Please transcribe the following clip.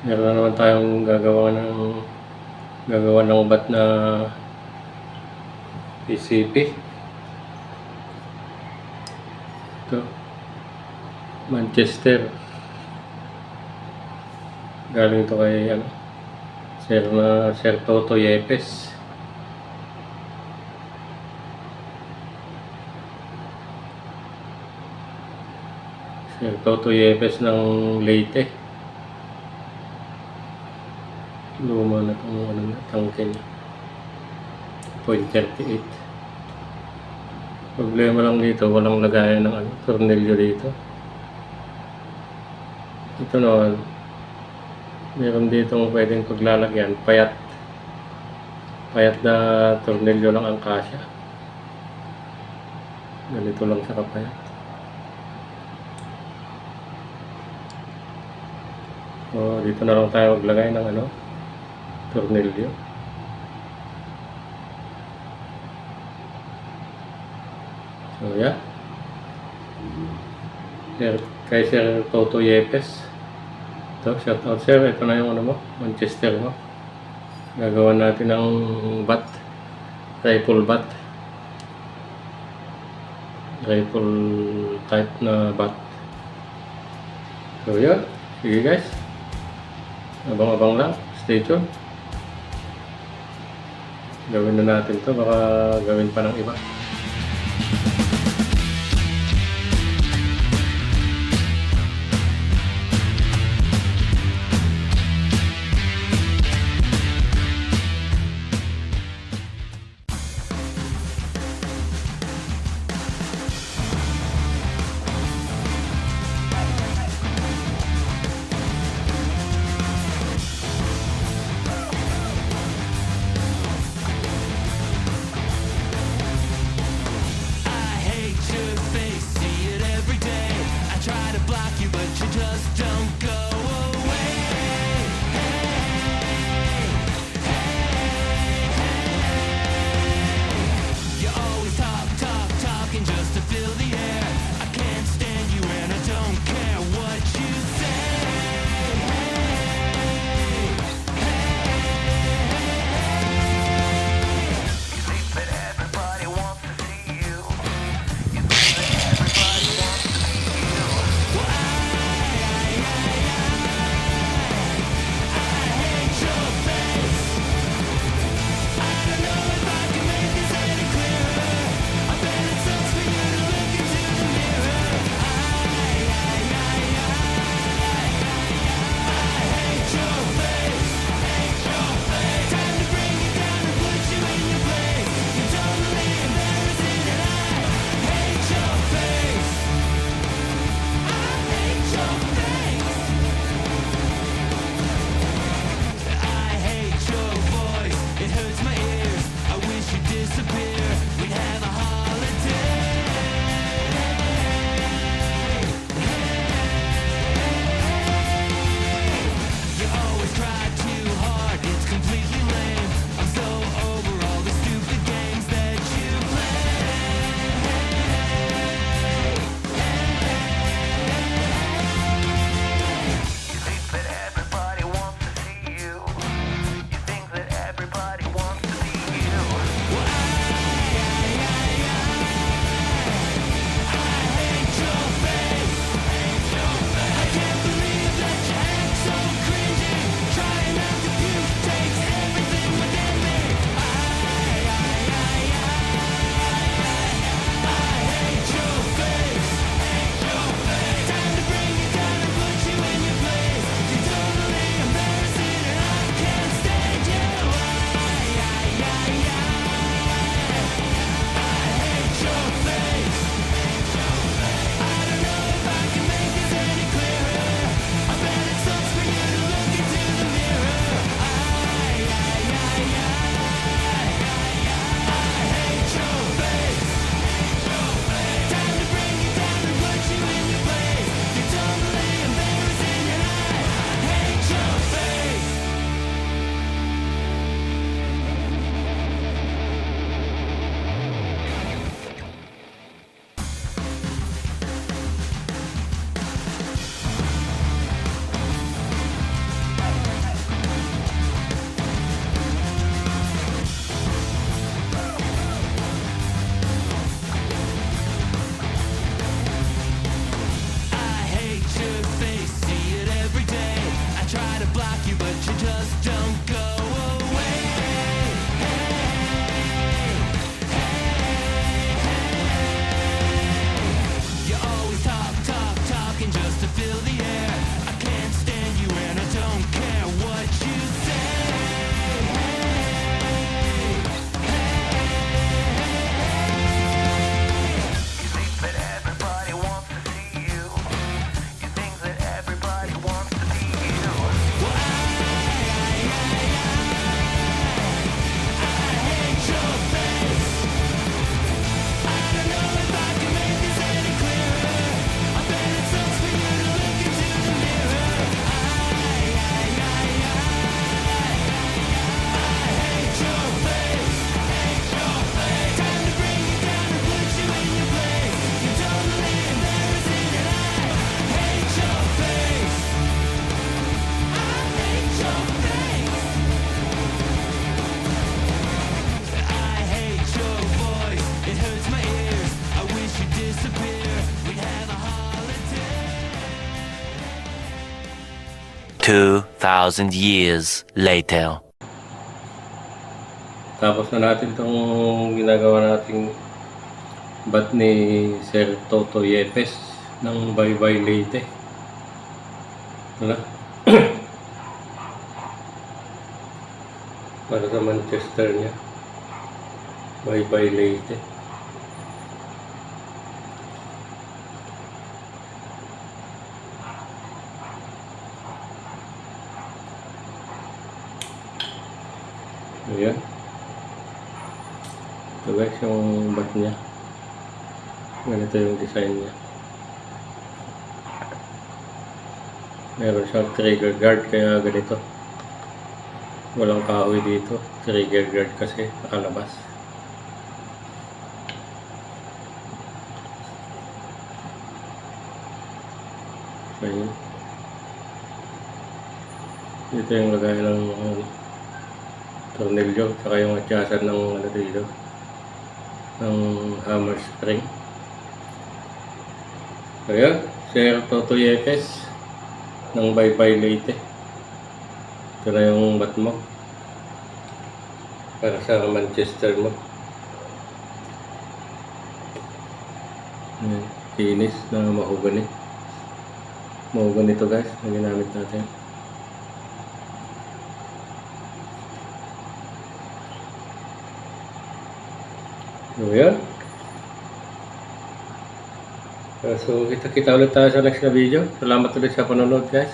Meron na naman tayong gagawa ng bat na PCP. Ito, Manchester. Galing ito kay Sir Toto Yepes. Sir Toto Yepes ng Leyte. Luma na itong tangke niya. 0.38. Problema lang dito, walang lagayan ng tornilyo dito. Ito naman, meron dito pwedeng paglalagyan, payat na tornilyo lang ang kasya. Ganito lang siya kapayat. So, dito na lang tayo maglagay ng tornilyo. So, yeah. Kay Sir Toto Yepes. Ito, shout out sir. Ito na yung Manchester mo. Gagawa natin ng bat. Rifle bat. Rifle type na bat. So, yeah. Sige guys. Abang-abang lang. Stay tuned. Gawin na natin to. Baka gawin pa ng iba. 2,000 years later. Tapos na natin itong ginagawa nating bat ni Sir Toto Yepes ng Baybay Leyte. Wala. Para sa Manchester niya. Baybay Leyte. Ayan. Ito guys yung bat niya. Ganito yung design niya. Meron siyang trigger guard kaya ganito. Walang kahoy dito. Trigger guard kasi nakalabas. Ayun. Dito yung lagay ng tornilyo saka yung adjustan ng ano dito ng hammer spring. Kaya Sir Toto Yepes ng Baybay Leyte. Ito na yung bat mo para sa Manchester mo. Ayan, kinis na mahogany. Mahogany ito guys na ginamit natin. So yan. So kita-kita ulit tayo sa next na video. Salamat ulit sa panonood guys.